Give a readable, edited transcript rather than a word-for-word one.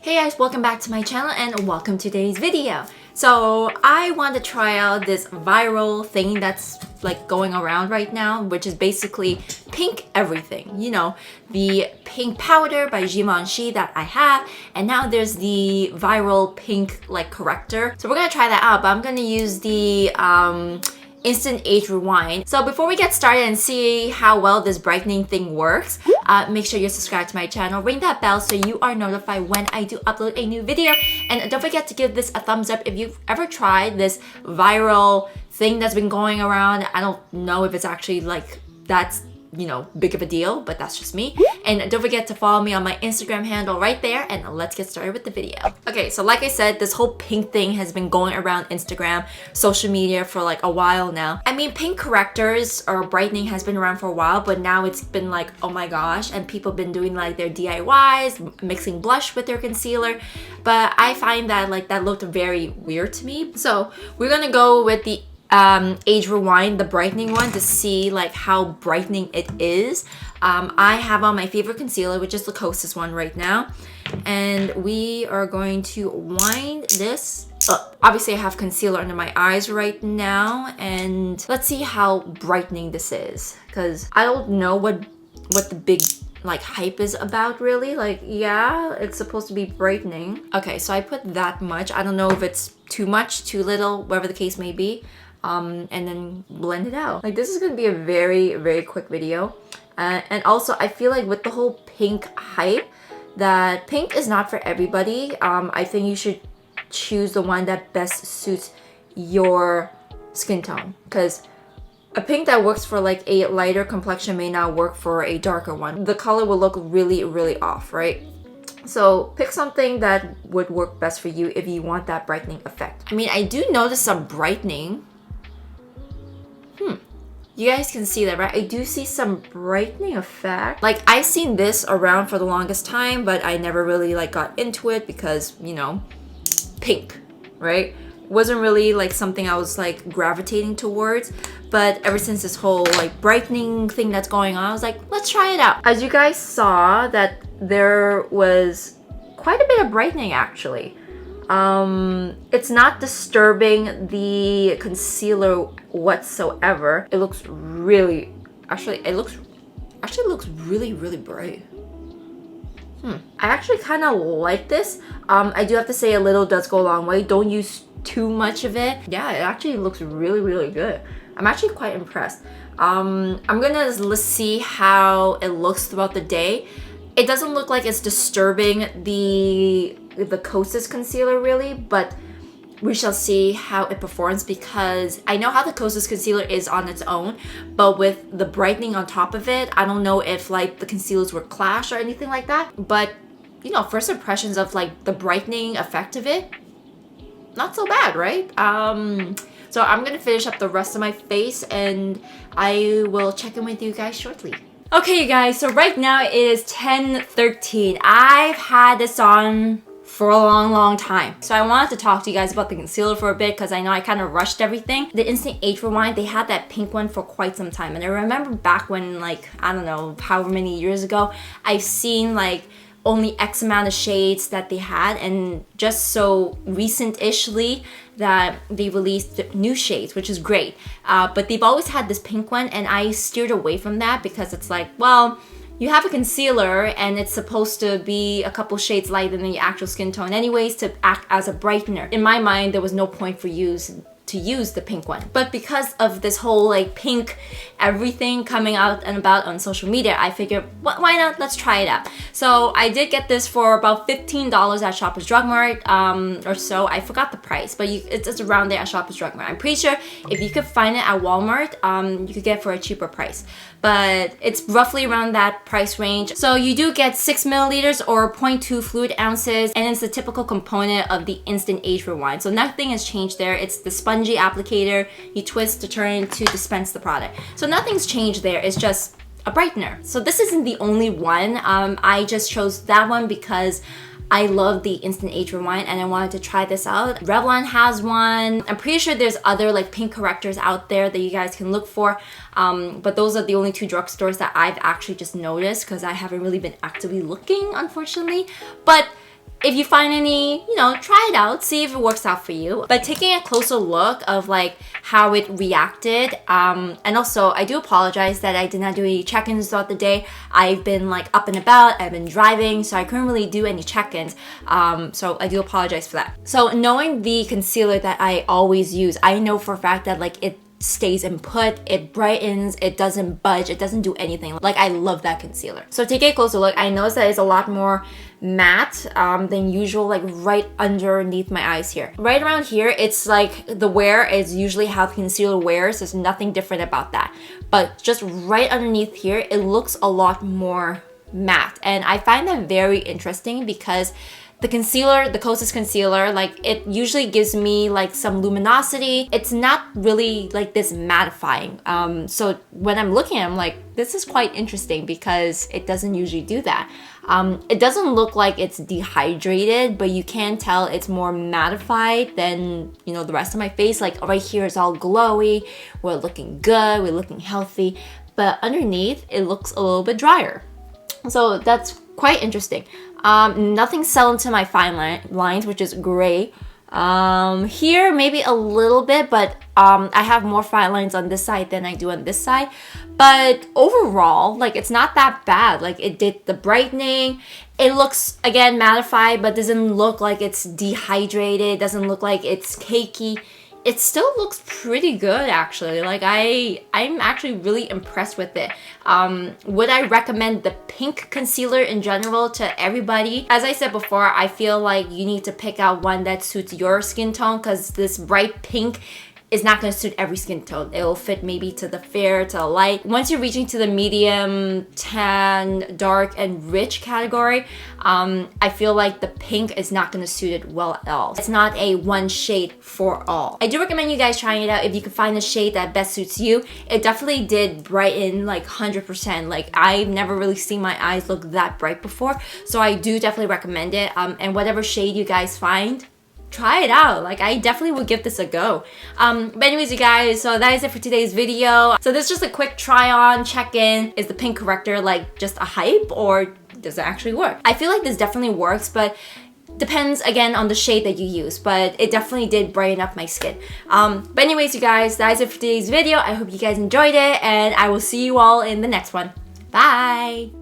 Hey guys, welcome back to my channel and welcome to today's video. So I want to try out this viral thing that's like going around right now, which is basically pink everything. You know, the pink powder by Givenchy that I have, and now there's the viral pink like corrector. So we're gonna try that out, but I'm gonna use the Instant Age Rewind. So before we get started and see how well this brightening thing works, make sure you subscribe to my channel, ring that bell so you are notified when I do upload a new video, and don't forget to give this a thumbs up if you've ever tried this viral thing that's been going around. I don't know if it's actually like that's, you know, big of a deal, but that's just me. And don't forget to follow me on my Instagram handle right there, and let's get started with the video. Okay, so like I said, this whole pink thing has been going around Instagram, social media for like a while now. I mean, pink correctors or brightening has been around for a while, but now it's been like, oh my gosh, and people have been doing like their DIYs, mixing blush with their concealer. But I find that like that looked very weird to me. So we're gonna go with the Age Rewind, the brightening one, to see like how brightening it is. I have on my favorite concealer, which is the Kosas one right now, and we are going to wind this up. Obviously I have concealer under my eyes right now, and let's see how brightening this is, because I don't know what the big like hype is about really. Like, yeah, it's supposed to be brightening. Okay, so I put that much. I don't know if it's too much, too little, whatever the case may be. And then blend it out. Like, this is gonna be a very quick video. And also I feel like with the whole pink hype, that pink is not for everybody. I think you should choose the one that best suits your skin tone, because a pink that works for like a lighter complexion may not work for a darker one. The color will look really off, right? So pick something that would work best for you if you want that brightening effect. I mean, I do notice some brightening. You guys can see that, right? I do see some brightening effect. Like, I've seen this around for the longest time, but I never really like got into it because, you know, pink, right? Wasn't really like something I was like gravitating towards. But ever since this whole like brightening thing that's going on, I was like, let's try it out. As you guys saw, that there was quite a bit of brightening actually. It's not disturbing the concealer whatsoever. It looks really, it looks really bright. I actually kind of like this. I do have to say a little does go a long way. Don't use too much of it. Yeah, it actually looks really good. I'm actually quite impressed. I'm gonna see how it looks throughout the day. It doesn't look like it's disturbing the Kosas concealer really, but we shall see how it performs, because I know how the Kosas concealer is on its own, but with the brightening on top of it, I don't know if like the concealers were clash or anything like that. But you know, first impressions of like the brightening effect of it, not so bad, right? So I'm gonna finish up the rest of my face and I will check in with you guys shortly. Okay, you guys, so right now it is 10:13. I've had this on for a long time. So I wanted to talk to you guys about the concealer for a bit, because I know I kind of rushed everything. The Instant Age Rewind, they had that pink one for quite some time. And I remember back when, like, I don't know, however many years ago, I've seen like only X amount of shades that they had, and just so recent-ishly that they released new shades, which is great. But they've always had this pink one, and I steered away from that because it's like, well, you have a concealer and it's supposed to be a couple shades lighter than your actual skin tone anyways to act as a brightener. In my mind, there was no point for to use the pink one. But because of this whole like pink everything coming out and about on social media, I figured, why not? Let's try it out. So I did get this for about $15 at Shoppers Drug Mart or so. I forgot the price, but it's around there at Shoppers Drug Mart. I'm pretty sure if you could find it at Walmart, you could get it for a cheaper price. But it's roughly around that price range. So you do get 6 milliliters or 0.2 fluid ounces, and it's the typical component of the Instant Age Rewind. So nothing has changed there. It's the spongy applicator you twist to turn to dispense the product. So nothing's changed there. It's just a brightener. So this isn't the only one. I just chose that one because I love the Instant Age Rewind and I wanted to try this out. Revlon has one. I'm pretty sure there's other like pink correctors out there that you guys can look for. But those are the only two drugstores that I've actually just noticed because I haven't really been actively looking, unfortunately. But if you find any, you know, try it out, see if it works out for you. But taking a closer look of like how it reacted, and also I do apologize that I did not do any check-ins throughout the day. I've been like up and about, I've been driving, so I couldn't really do any check-ins. So I do apologize for that. So knowing the concealer that I always use, I know for a fact that like it stays in put, it brightens, it doesn't budge, it doesn't do anything. Like, I love that concealer. So taking a closer look, I noticed that it's a lot more matte than usual, like right underneath my eyes here. Right around here, it's like the wear is usually how the concealer wears. There's nothing different about that. But just right underneath here, it looks a lot more matte. And I find that very interesting because the concealer, the closest concealer, like it usually gives me like some luminosity. It's not really like this mattifying. So when I'm looking at it, I'm like, this is quite interesting because it doesn't usually do that. It doesn't look like it's dehydrated, but you can tell it's more mattified than, you know, the rest of my face. Like right here is all glowy, we're looking good, we're looking healthy, but underneath it looks a little bit drier. So that's quite interesting. Nothing settled into my fine lines, which is great. Here maybe a little bit, but I have more fine lines on this side than I do on this side. But overall, like it's not that bad. Like it did the brightening. It looks, again, mattified, but doesn't look like it's dehydrated. Doesn't look like it's cakey. It still looks pretty good, actually. Like I'm actually really impressed with it. Would I recommend the pink concealer in general to everybody? As I said before, I feel like you need to pick out one that suits your skin tone because this bright pink is not going to suit every skin tone. It will fit maybe to the fair, to the light. Once you're reaching to the medium, tan, dark, and rich category, I feel like the pink is not going to suit it well at all. It's not a one shade for all. I do recommend you guys trying it out if you can find a shade that best suits you. It definitely did brighten like 100%. Like I've never really seen my eyes look that bright before, so I do definitely recommend it. And whatever shade you guys find, try it out. Like I definitely would give this a go. But anyways, you guys, so that is it for today's video. So this is just a quick try on, check in. Is the pink corrector like just a hype or does it actually work? I feel like this definitely works, but depends again on the shade that you use, but it definitely did brighten up my skin. But anyways, you guys, that is it for today's video. I hope you guys enjoyed it and I will see you all in the next one. Bye!